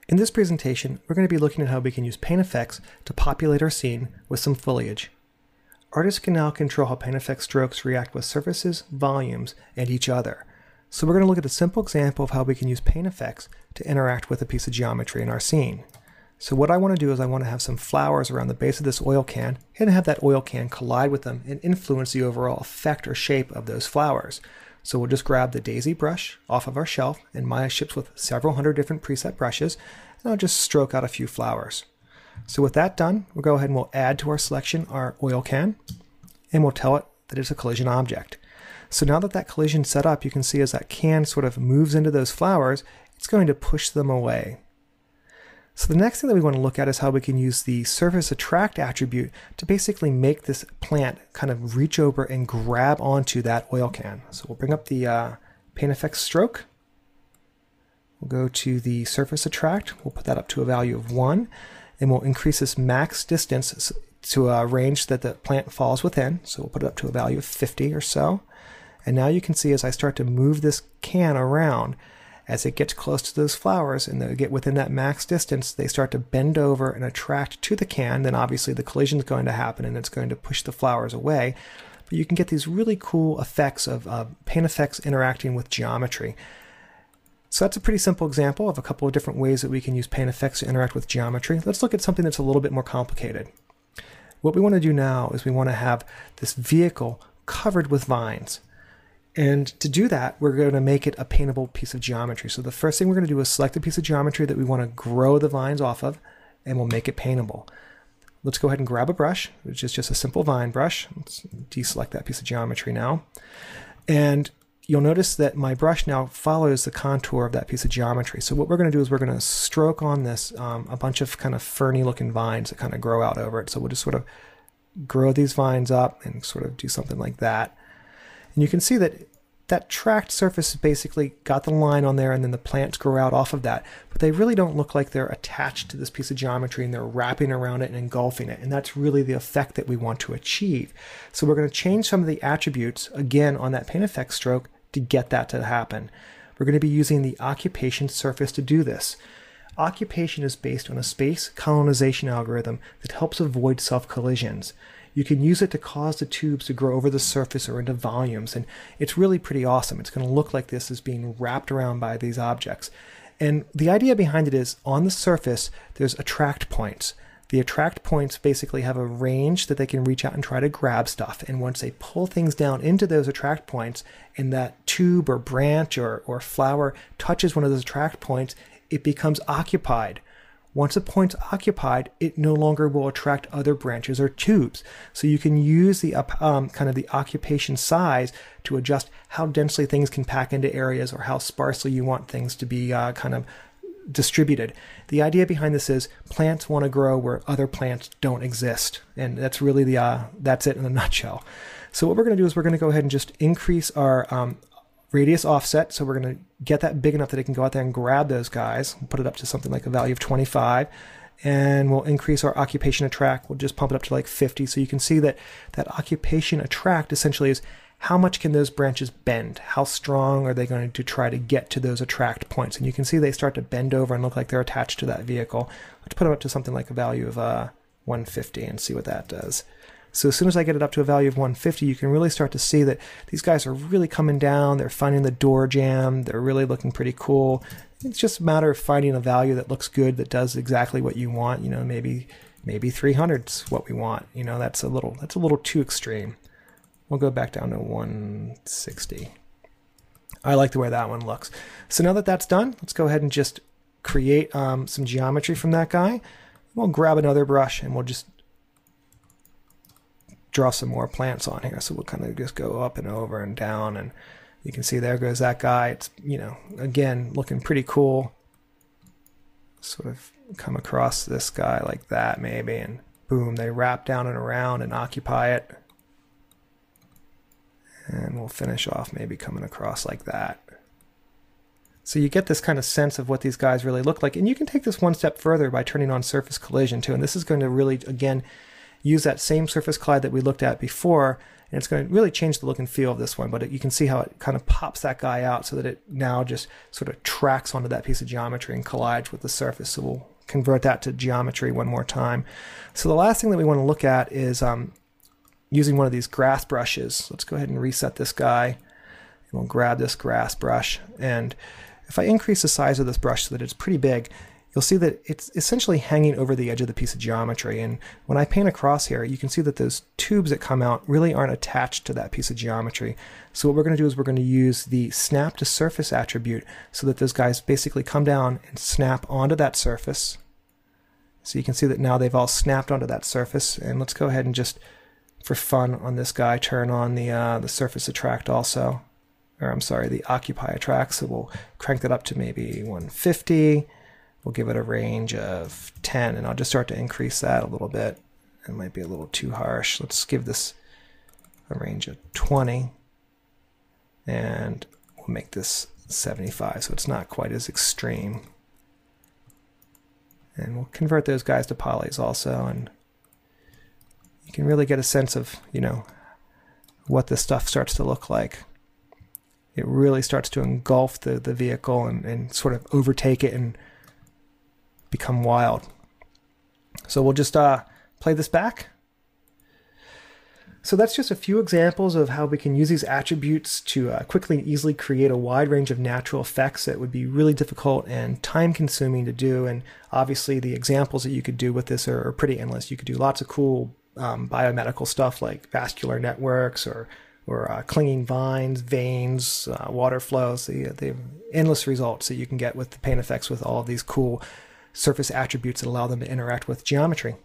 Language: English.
In this presentation, we're going to be looking at how we can use paint effects to populate our scene with some foliage. Artists can now control how paint effect strokes react with surfaces, volumes, and each other. So we're going to look at a simple example of how we can use paint effects to interact with a piece of geometry in our scene. So what I want to do is I want to have some flowers around the base of this oil can and have that oil can collide with them and influence the overall effect or shape of those flowers. So we'll just grab the daisy brush off of our shelf, and Maya ships with several hundred different preset brushes, and I'll just stroke out a few flowers. So with that done, we'll go ahead and we'll add to our selection our oil can, and we'll tell it that it's a collision object. So now that that collision's set up, you can see as that can sort of moves into those flowers, it's going to push them away. So the next thing that we want to look at is how we can use the surface attract attribute to basically make this plant kind of reach over and grab onto that oil can. So we'll bring up the paint effects stroke. We'll go to the surface attract. We'll put that up to a value of 1, and we'll increase this max distance to a range that the plant falls within. So we'll put it up to a value of 50 or so. And now you can see as I start to move this can around, as it gets close to those flowers and they get within that max distance, they start to bend over and attract to the can. Then obviously the collision is going to happen and it's going to push the flowers away. But you can get these really cool effects of paint effects interacting with geometry. So that's a pretty simple example of a couple of different ways that we can use paint effects to interact with geometry. Let's look at something that's a little bit more complicated. What we want to do now is we want to have this vehicle covered with vines. And to do that, we're going to make it a paintable piece of geometry. So the first thing we're going to do is select a piece of geometry that we want to grow the vines off of, and we'll make it paintable. Let's go ahead and grab a brush, which is just a simple vine brush. Let's deselect that piece of geometry now. And you'll notice that my brush now follows the contour of that piece of geometry. So what we're going to do is we're going to stroke on this a bunch of kind of ferny looking vines that kind of grow out over it. So we'll just sort of grow these vines up and sort of do something like that. And you can see that that tracked surface basically got the line on there, and then the plants grow out off of that. But they really don't look like they're attached to this piece of geometry and they're wrapping around it and engulfing it. And that's really the effect that we want to achieve. So we're going to change some of the attributes, again, on that paint effect stroke to get that to happen. We're going to be using the occupation surface to do this. Occupation is based on a space colonization algorithm that helps avoid self-collisions. You can use it to cause the tubes to grow over the surface or into volumes, and it's really pretty awesome. It's going to look like this is being wrapped around by these objects. And the idea behind it is on the surface, there's attract points. The attract points basically have a range that they can reach out and try to grab stuff. And once they pull things down into those attract points, and that tube or branch or flower touches one of those attract points, it becomes occupied. Once a point's occupied, it no longer will attract other branches or tubes. So you can use the kind of the occupation size to adjust how densely things can pack into areas or how sparsely you want things to be kind of distributed. The idea behind this is plants want to grow where other plants don't exist. And that's really that's it in a nutshell. So what we're going to do is we're going to go ahead and just increase our radius offset. So we're going to get that big enough that it can go out there and grab those guys. We'll put it up to something like a value of 25. And we'll increase our occupation attract. We'll just pump it up to like 50. So you can see that that occupation attract essentially is how much can those branches bend? How strong are they going to try to get to those attract points? And you can see they start to bend over and look like they're attached to that vehicle. Let's put them up to something like a value of 150 and see what that does. So as soon as I get it up to a value of 150, you can really start to see that these guys are really coming down. They're finding the door jamb. They're really looking pretty cool. It's just a matter of finding a value that looks good, that does exactly what you want. You know, maybe 300's what we want. You know, that's a little too extreme. We'll go back down to 160. I like the way that one looks. So now that that's done, let's go ahead and just create some geometry from that guy. We'll grab another brush and we'll just draw some more plants on here. So we'll kind of just go up and over and down, and you can see there goes that guy. It's, you know, again, looking pretty cool. Sort of come across this guy like that maybe, and boom, they wrap down and around and occupy it. And we'll finish off maybe coming across like that. So you get this kind of sense of what these guys really look like. And you can take this one step further by turning on surface collision too. And this is going to really, again, use that same surface collide that we looked at before, and it's going to really change the look and feel of this one, but you can see how it kind of pops that guy out so that it now just sort of tracks onto that piece of geometry and collides with the surface. So we'll convert that to geometry one more time. So the last thing that we want to look at is using one of these grass brushes. Let's go ahead and reset this guy. And we'll grab this grass brush. And if I increase the size of this brush so that it's pretty big, you'll see that it's essentially hanging over the edge of the piece of geometry. And when I paint across here, you can see that those tubes that come out really aren't attached to that piece of geometry. So what we're going to do is we're going to use the snap to surface attribute so that those guys basically come down and snap onto that surface. So you can see that now they've all snapped onto that surface. And let's go ahead and just, for fun on this guy, turn on the surface attract also. Or I'm sorry, the occupy attract. So we'll crank that up to maybe 150. We'll give it a range of 10, and I'll just start to increase that a little bit. It might be a little too harsh. Let's give this a range of 20, and we'll make this 75, so it's not quite as extreme. And we'll convert those guys to polys also, and you can really get a sense of, you know, what this stuff starts to look like. It really starts to engulf the vehicle and sort of overtake it and become wild. So we'll just play this back. So that's just a few examples of how we can use these attributes to quickly and easily create a wide range of natural effects that would be really difficult and time consuming to do. And obviously the examples that you could do with this are pretty endless. You could do lots of cool biomedical stuff like vascular networks or clinging vines, veins, water flows. The endless results that you can get with the paint effects with all of these cool surface attributes that allow them to interact with geometry.